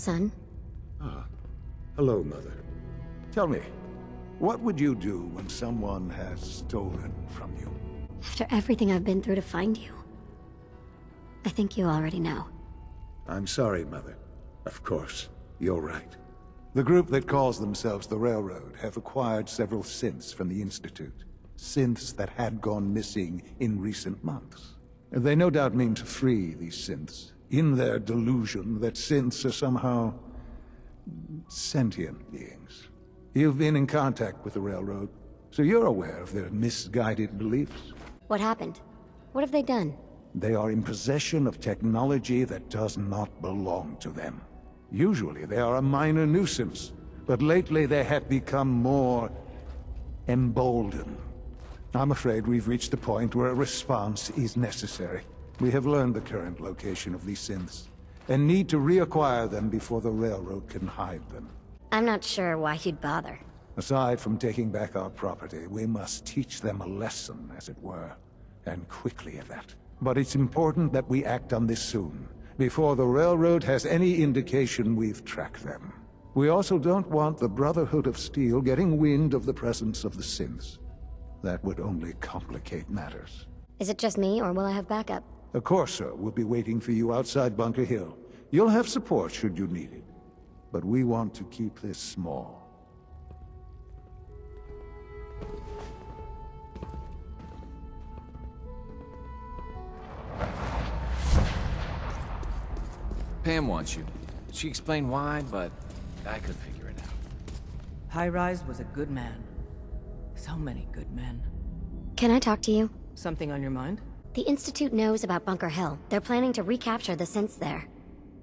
son. Ah, hello, Mother. Tell me, what would you do when someone has stolen from you? After everything I've been through to find you, I think you already know. I'm sorry, Mother. Of course, you're right. The group that calls themselves the Railroad have acquired several synths from the Institute. Synths that had gone missing in recent months. They no doubt mean to free these synths, in their delusion that synths are somehow sentient beings. You've been in contact with the Railroad, so you're aware of their misguided beliefs. What happened? What have they done? They are in possession of technology that does not belong to them. Usually they are a minor nuisance, but lately they have become more emboldened. I'm afraid we've reached the point where a response is necessary. We have learned the current location of these synths, and need to reacquire them before the Railroad can hide them. I'm not sure why you'd bother. Aside from taking back our property, we must teach them a lesson, as it were, and quickly at that. But it's important that we act on this soon, before the Railroad has any indication we've tracked them. We also don't want the Brotherhood of Steel getting wind of the presence of the synths. That would only complicate matters. Is it just me, or will I have backup? A Corsair will be waiting for you outside Bunker Hill. You'll have support should you need it. But we want to keep this small. Pam wants you. She explained why, but I couldn't figure it out. High-Rise was a good man. So many good men. Can I talk to you? Something on your mind? The Institute knows about Bunker Hill. They're planning to recapture the synths there.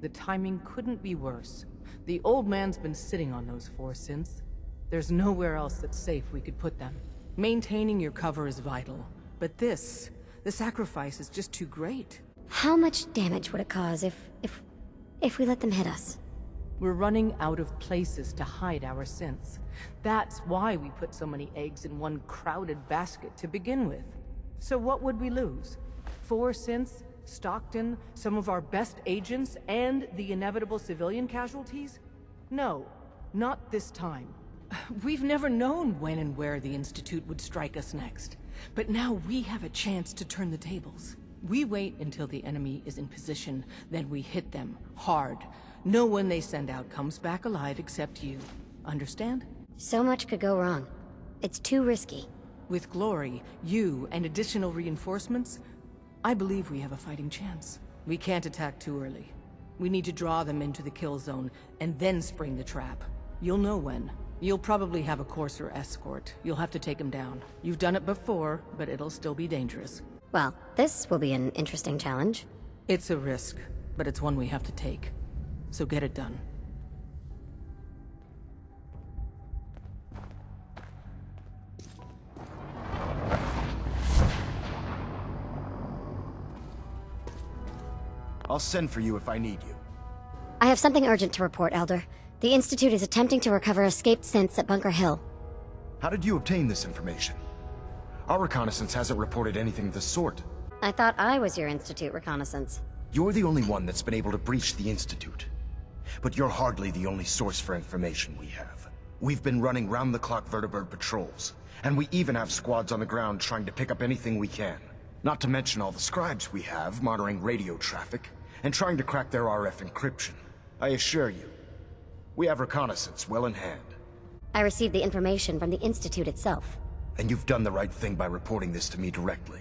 The timing couldn't be worse. The old man's been sitting on those 4 synths. There's nowhere else that's safe we could put them. Maintaining your cover is vital. But the sacrifice is just too great. How much damage would it cause if we let them hit us? We're running out of places to hide our synths. That's why we put so many eggs in one crowded basket to begin with. So what would we lose? 4 synths, Stockton, some of our best agents, and the inevitable civilian casualties? No, not this time. We've never known when and where the Institute would strike us next. But now we have a chance to turn the tables. We wait until the enemy is in position, then we hit them hard. No one they send out comes back alive except you. Understand? So much could go wrong. It's too risky. With Glory, you, and additional reinforcements, I believe we have a fighting chance. We can't attack too early. We need to draw them into the kill zone, and then spring the trap. You'll know when. You'll probably have a Corsair escort. You'll have to take them down. You've done it before, but it'll still be dangerous. Well, this will be an interesting challenge. It's a risk, but it's one we have to take. So get it done. I'll send for you if I need you. I have something urgent to report, Elder. The Institute is attempting to recover escaped synths at Bunker Hill. How did you obtain this information? Our reconnaissance hasn't reported anything of the sort. I thought I was your Institute reconnaissance. You're the only one that's been able to breach the Institute. But you're hardly the only source for information we have. We've been running round-the-clock vertibird patrols, and we even have squads on the ground trying to pick up anything we can. Not to mention all the scribes we have monitoring radio traffic, and trying to crack their RF encryption. I assure you, we have reconnaissance well in hand. I received the information from the Institute itself. And you've done the right thing by reporting this to me directly.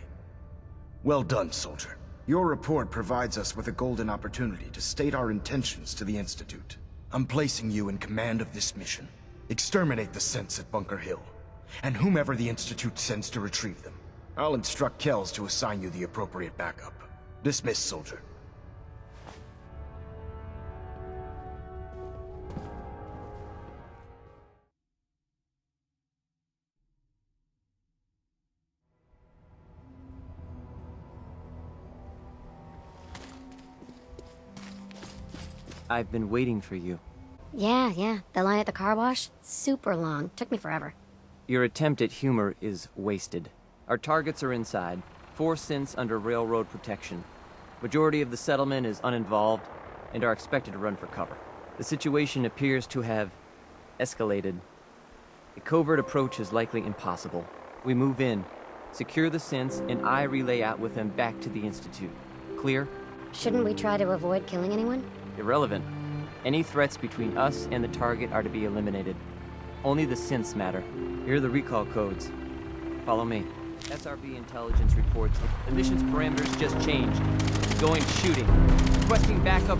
Well done, soldier. Your report provides us with a golden opportunity to state our intentions to the Institute. I'm placing you in command of this mission. Exterminate the synths at Bunker Hill, and whomever the Institute sends to retrieve them. I'll instruct Kells to assign you the appropriate backup. Dismissed, soldier. I've been waiting for you. Yeah. The line at the car wash? Super long. Took me forever. Your attempt at humor is wasted. Our targets are inside. 4 synths under railroad protection. Majority of the settlement is uninvolved and are expected to run for cover. The situation appears to have escalated. A covert approach is likely impossible. We move in, secure the synths, and I relay out with them back to the Institute. Clear? Shouldn't we try to avoid killing anyone? Irrelevant. Any threats between us and the target are to be eliminated. Only the synths matter. Here are the recall codes. Follow me. SRB intelligence reports the mission's parameters just changed. Going shooting. Requesting backup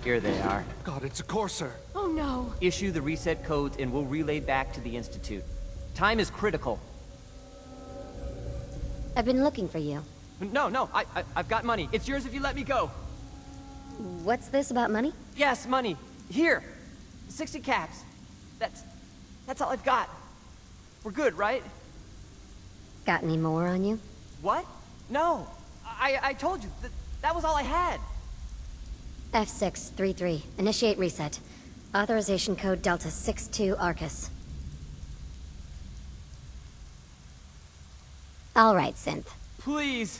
Here they are. God, it's a Corsair. Oh no. Issue the reset codes and we'll relay back to the Institute. Time is critical. I've been looking for you. No, I've got money. It's yours if you let me go. What's this about money? Yes, money. Here. 60 caps. That's all I've got. We're good, right? Got any more on you? What? No. I told you. That was all I had. F633. Initiate reset. Authorization code Delta 62 Arcus. All right, Synth. Please.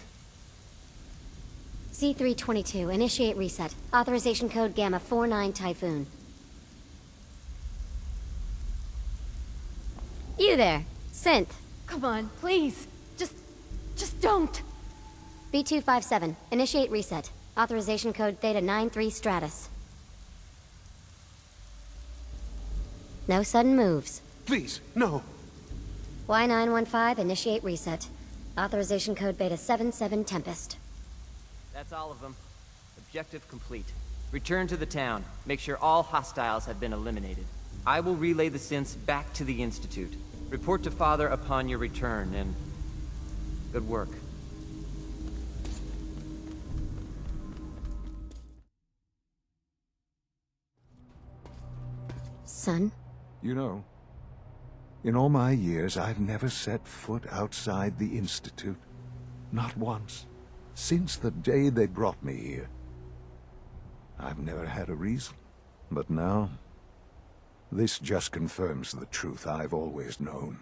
C322. Initiate reset. Authorization code Gamma 49 Typhoon. You there, Synth. Come on, please. Just don't. B257. Initiate reset. Authorization code Theta 93 Stratus. No sudden moves. Please, no. Y915, initiate reset. Authorization code Beta 77 Tempest. That's all of them. Objective complete. Return to the town. Make sure all hostiles have been eliminated. I will relay the synths back to the Institute. Report to Father upon your return, and good work. Son? You know, in all my years, I've never set foot outside the Institute. Not once. Since the day they brought me here. I've never had a reason. But now, this just confirms the truth I've always known.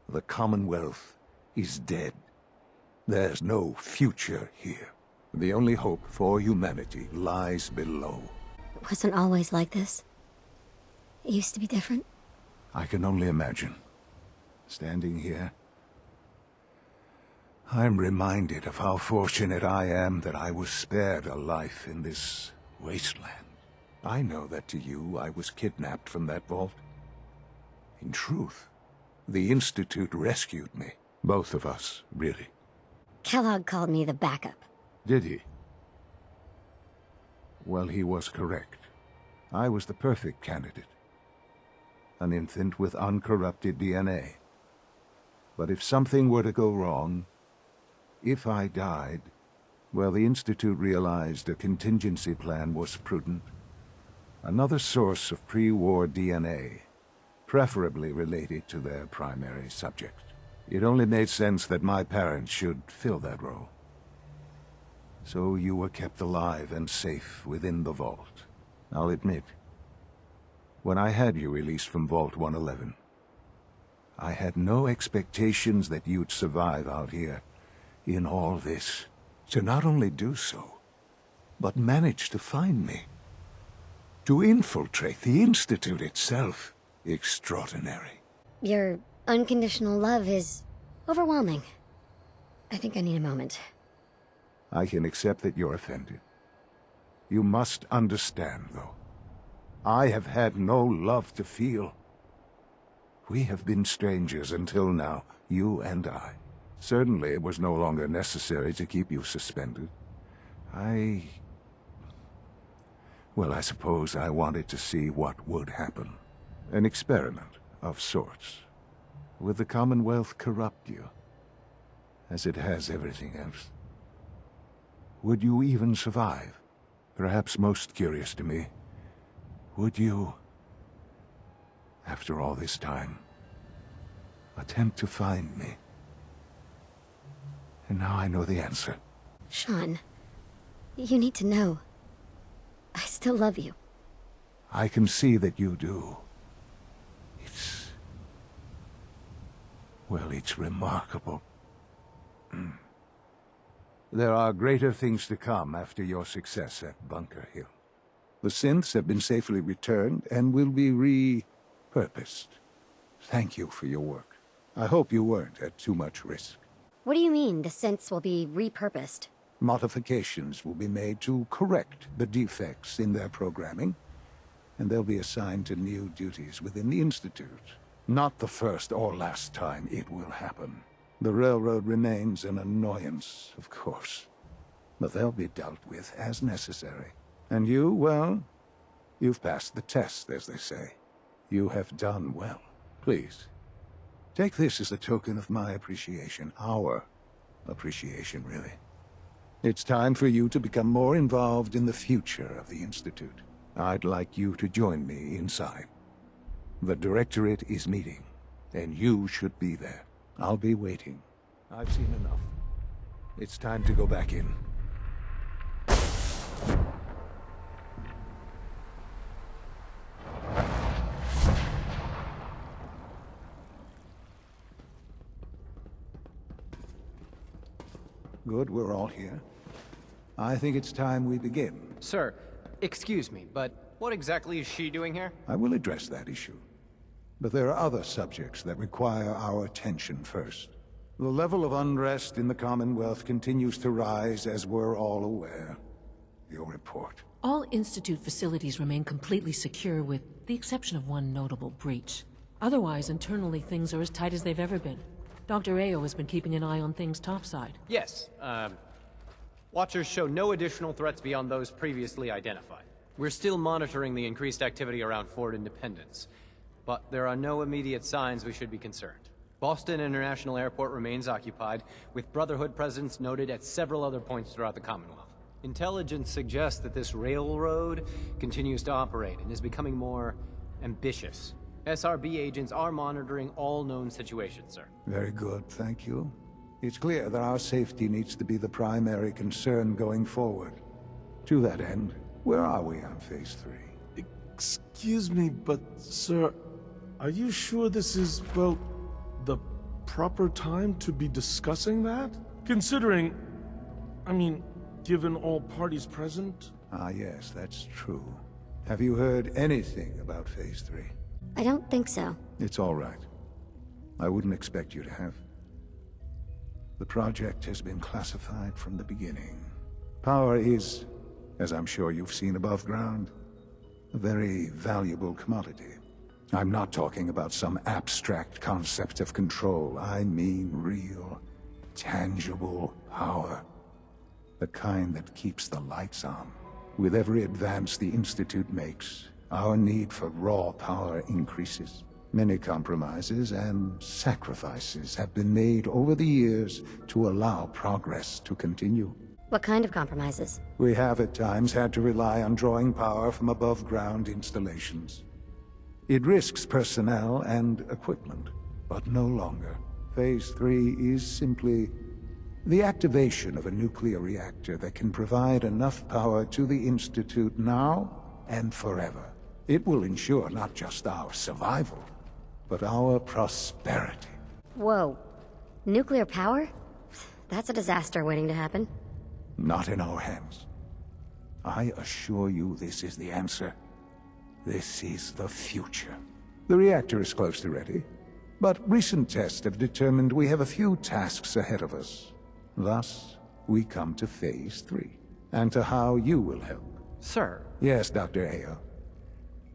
The Commonwealth is dead. There's no future here. The only hope for humanity lies below. It wasn't always like this. It used to be different. I can only imagine. Standing here, I'm reminded of how fortunate I am that I was spared a life in this wasteland. I know that to you, I was kidnapped from that vault. In truth, the Institute rescued me. Both of us, really. Kellogg called me the backup. Did he? Well, he was correct. I was the perfect candidate. An infant with uncorrupted DNA. But if something were to go wrong, if I died, well, the Institute realized a contingency plan was prudent. Another source of pre-war DNA, preferably related to their primary subject. It only made sense that my parents should fill that role. So you were kept alive and safe within the vault. I'll admit, when I had you released from Vault 111, I had no expectations that you'd survive out here in all this. To not only do so, but manage to find me. To infiltrate the Institute itself. Extraordinary. Your unconditional love is overwhelming. I think I need a moment. I can accept that you're offended. You must understand, though. I have had no love to feel. We have been strangers until now, you and I. Certainly it was no longer necessary to keep you suspended. Well, I suppose I wanted to see what would happen. An experiment of sorts. Would the Commonwealth corrupt you, as it has everything else? Would you even survive? Perhaps most curious to me, would you, after all this time, attempt to find me? And now I know the answer. Sean, you need to know. I still love you. I can see that you do. Well, it's remarkable. There are greater things to come after your success at Bunker Hill. The synths have been safely returned and will be repurposed. Thank you for your work. I hope you weren't at too much risk. What do you mean, the synths will be repurposed? Modifications will be made to correct the defects in their programming, and they'll be assigned to new duties within the Institute. Not the first or last time it will happen. The Railroad remains an annoyance, of course, but they'll be dealt with as necessary. And you, well, you've passed the test, as they say. You have done well. Please, take this as a token of my appreciation. Our appreciation, really. It's time for you to become more involved in the future of the Institute. I'd like you to join me inside. The Directorate is meeting, and you should be there. I'll be waiting. I've seen enough. It's time to go back in. Good, we're all here. I think it's time we begin. Sir, excuse me, but what exactly is she doing here? I will address that issue. But there are other subjects that require our attention first. The level of unrest in the Commonwealth continues to rise, as we're all aware. Your report. All Institute facilities remain completely secure with the exception of one notable breach. Otherwise, internally things are as tight as they've ever been. Dr. Ayo has been keeping an eye on things topside. Yes, Watchers show no additional threats beyond those previously identified. We're still monitoring the increased activity around Fort Independence, but there are no immediate signs we should be concerned. Boston International Airport remains occupied, with Brotherhood presence noted at several other points throughout the Commonwealth. Intelligence suggests that this railroad continues to operate and is becoming more ambitious. SRB agents are monitoring all known situations, sir. Very good, thank you. It's clear that our safety needs to be the primary concern going forward. To that end, where are we on Phase 3? Excuse me, but sir, are you sure this is, well, the proper time to be discussing that? Considering, I mean, given all parties present? Ah, yes, that's true. Have you heard anything about Phase 3? I don't think so. It's all right. I wouldn't expect you to have. The project has been classified from the beginning. Power is, as I'm sure you've seen above ground, a very valuable commodity. I'm not talking about some abstract concept of control. I mean real, tangible power. The kind that keeps the lights on. With every advance the Institute makes, our need for raw power increases. Many compromises and sacrifices have been made over the years to allow progress to continue. What kind of compromises? We have at times had to rely on drawing power from above-ground installations. It risks personnel and equipment, but no longer. Phase 3 is simply the activation of a nuclear reactor that can provide enough power to the Institute now and forever. It will ensure not just our survival, but our prosperity. Whoa. Nuclear power? That's a disaster waiting to happen. Not in our hands. I assure you this is the answer. This is the future. The reactor is close to ready, but recent tests have determined we have a few tasks ahead of us. Thus, we come to Phase 3, and to how you will help. Sir. Yes, Dr. Ayo.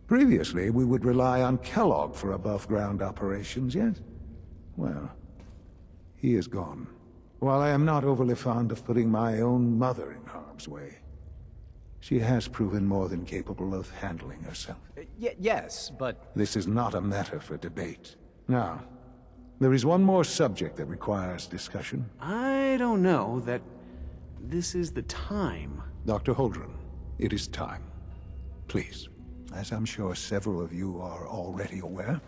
Previously, we would rely on Kellogg for above-ground operations, yes? Well, he is gone. While I am not overly fond of putting my own mother in harm's way, she has proven more than capable of handling herself. Yes, but... This is not a matter for debate. Now, there is one more subject that requires discussion. I don't know that this is the time. Dr. Holdren, it is time. Please. As I'm sure several of you are already aware,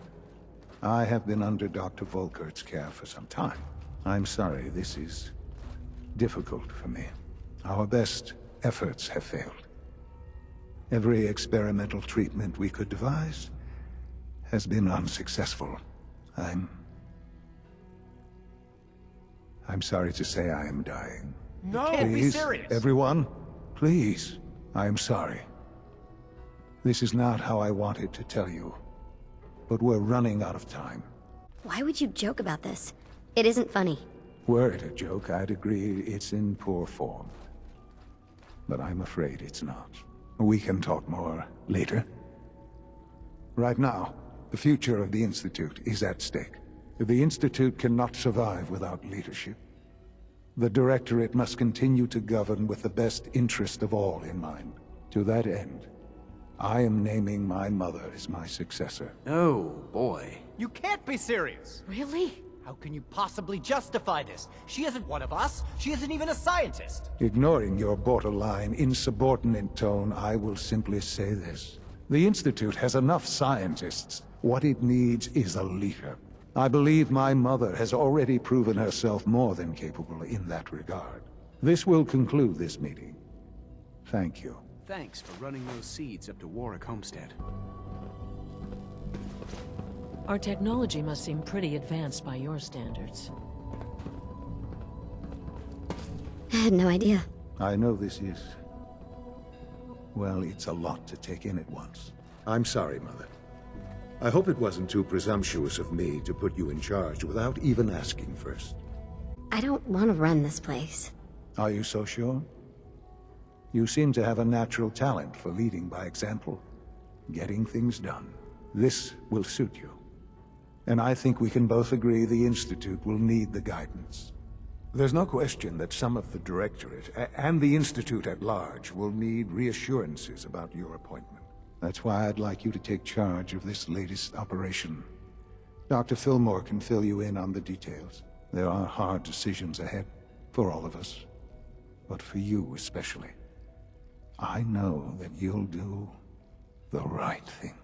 I have been under Dr. Volkert's care for some time. I'm sorry this is difficult for me. Our best efforts have failed. Every experimental treatment we could devise has been unsuccessful. I'm sorry to say I am dying. No! You can't be serious! Everyone, please. I am sorry. This is not how I wanted to tell you, but we're running out of time. Why would you joke about this? It isn't funny. Were it a joke, I'd agree it's in poor form. But I'm afraid it's not. We can talk more later. Right now, the future of the Institute is at stake. The Institute cannot survive without leadership. The Directorate must continue to govern with the best interest of all in mind. To that end, I am naming my mother as my successor. Oh, boy. You can't be serious! Really? How can you possibly justify this? She isn't one of us. She isn't even a scientist. Ignoring your borderline, insubordinate tone, I will simply say this. The Institute has enough scientists. What it needs is a leader. I believe my mother has already proven herself more than capable in that regard. This will conclude this meeting. Thank you. Thanks for running those seeds up to Warwick Homestead. Our technology must seem pretty advanced by your standards. I had no idea. I know this is... well, it's a lot to take in at once. I'm sorry, Mother. I hope it wasn't too presumptuous of me to put you in charge without even asking first. I don't want to run this place. Are you so sure? You seem to have a natural talent for leading by example, getting things done. This will suit you. And I think we can both agree the Institute will need the guidance. There's no question that some of the Directorate, and the Institute at large, will need reassurances about your appointment. That's why I'd like you to take charge of this latest operation. Dr. Fillmore can fill you in on the details. There are hard decisions ahead, for all of us. But for you especially. I know that you'll do the right thing.